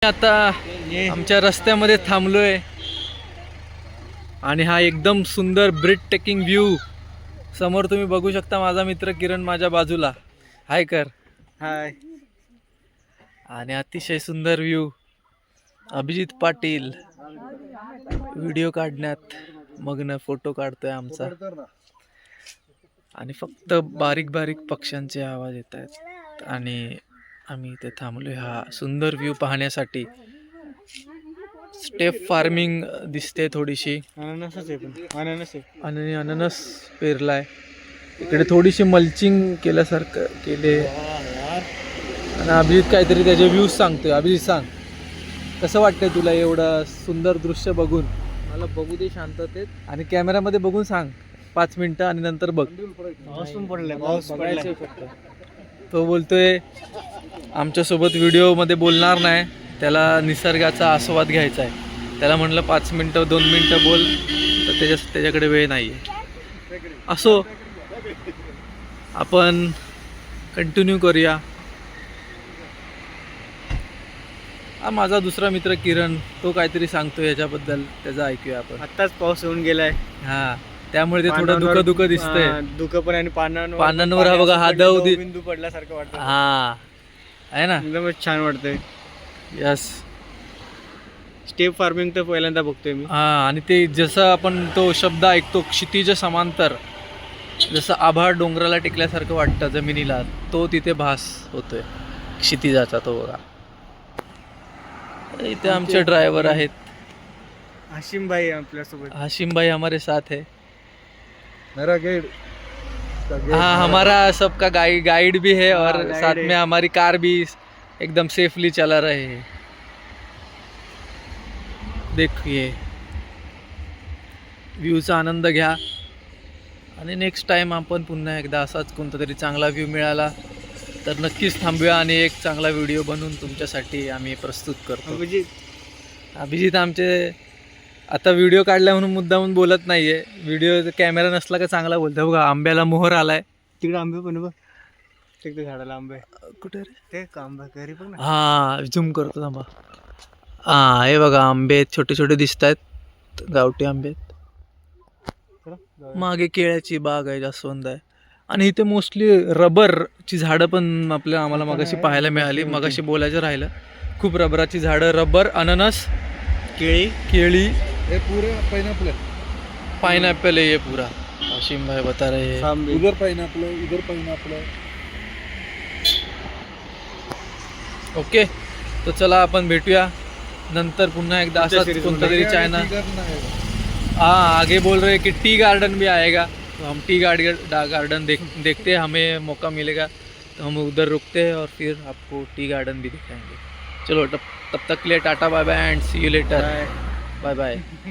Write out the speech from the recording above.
आता आमच्या रस्त्यामध्ये थांबलोय आणि हा एकदम सुंदर ब्रीथ टेकिंग व्ह्यू समोर तुम्ही बघू शकता. माझा मित्र किरण माझ्या बाजूला हाय कर. हाय. आणि अतिशय सुंदर व्ह्यू. अभिजित पाटील व्हिडिओ काढण्यात मग्न, फोटो काढतोय आमचा. आणि फक्त बारीक बारीक पक्ष्यांचे आवाज येत आहेत आणि आम्ही इथे थांबलोय हा सुंदर व्ह्यू पाहण्यासाठी. स्टेप फार्मिंग दिसते थोडीशी. आणि अननस पेरलाय इकडे. थोडीशी मल्चिंग केल्यासारखं केले. आणि अभिजित काहीतरी त्याचे व्ह्यूज सांगतोय. अभिजित सांग, कसं वाटतंय तुला एवढं सुंदर दृश्य बघून? मला बघू दे शांततेत आणि कॅमेरामध्ये बघून सांग 5 मिनिटं आणि नंतर बघ. पाऊस पडलाय. तो बोलतोय आमच्यासोबत व्हिडिओमध्ये बोलणार नाही, त्याला निसर्गाचा आस्वाद घ्यायचा आहे. त्याला म्हणलं 5 मिनिटं 2 मिनिटं बोल, तर त्याच्याकडे वेळ नाही आहे. असो, आपण कंटिन्यू करूया. हा माझा दुसरा मित्र किरण, तो काहीतरी सांगतो याच्याबद्दल, त्याचं ऐकूया आपण. आत्ताच पाऊस येऊन गेलाय. हा, त्यामुळे ते थोडं दुःख दिसतंय. दुःख पण आणि पानांवर हा बघा, हा बिंदू पडल्यासारखं वाटतं. हा आहे ना, एकदमच छान वाटतंय. यस. स्टेप फार्मिंग तर पहिल्यांदा बघतोय मी. हा, आणि ते जसं आपण तो शब्द ऐकतो क्षितिज समांतर, जसं आभाळ डोंगराला टेकल्यासारखं वाटतं जमिनीला, तो तिथे भास होतोय क्षितिजाचा. तो बघा, इथे आमचे ड्रायव्हर आहेत. हाशिम भाई आपल्यासोबत. हाशिम भाई हमारे साथ है. मेरा गाइड. हाँ, हमारा सबका गाइड भी है और हाँ, साथ है. में हमारी कार भी एकदम सेफली चला रहे हैं. देखिए, व्ह्यूचा आनंद घ्या. आणि नेक्स्ट टाइम आपण पुन्हा एकदा असाच कोणता तरी चांगला व्ह्यू मिळाला तर नक्कीच थांबूया आणि एक चांगला व्हिडिओ बनवून तुमच्यासाठी आम्ही प्रस्तुत करतो. अभिजित आमचे आता व्हिडिओ काढला म्हणून मुद्दामून बोलत नाहीये. व्हिडिओ कॅमेरा नसला का चांगला बोलतो. बघा, आंब्याला मोहर आलाय. तिकडे आंबे पण बघ. तिकडे झाडाला आंबे. कुठे रे ते आंबा घरी बघ ना. हा, झूम करतो थांबा. हा, हे बघा आंबे आहेत, छोटे छोटे दिसत आहेत, गावठी आंबे आहेत. मागे केळ्याची बाग आहे, जास्वंद आहे. आणि इथे मोस्टली रबरची झाडं पण आम्हाला मगाशी पाहायला मिळाली. मगाशी बोलायचं राहिलं. खूप रबराची झाडं, रबर, अननस, केळी, हे पूरे पाइनएप्पल. पाइनएप्पल है ये पूरा. हाशिम भाई बता रहे हैं. उधर पाइनएप्पल है, इधर पाइनएप्पल है. ओके, तो चला आपण भेटूया नंतर पुन्हा एकदा असाच कोणता तरी चॅनल. हाँ, आगे बोल रहे हैं कि टी गार्डन भी आएगा, तो हम टी गार्डन देखते हैं. हमें मौका मिलेगा तो हम उधर रुकते हैं और फिर आपको टी गार्डन भी दिखाएंगे. चलो, तब तक के लिए ta ta bye bye and see you later. Bye bye.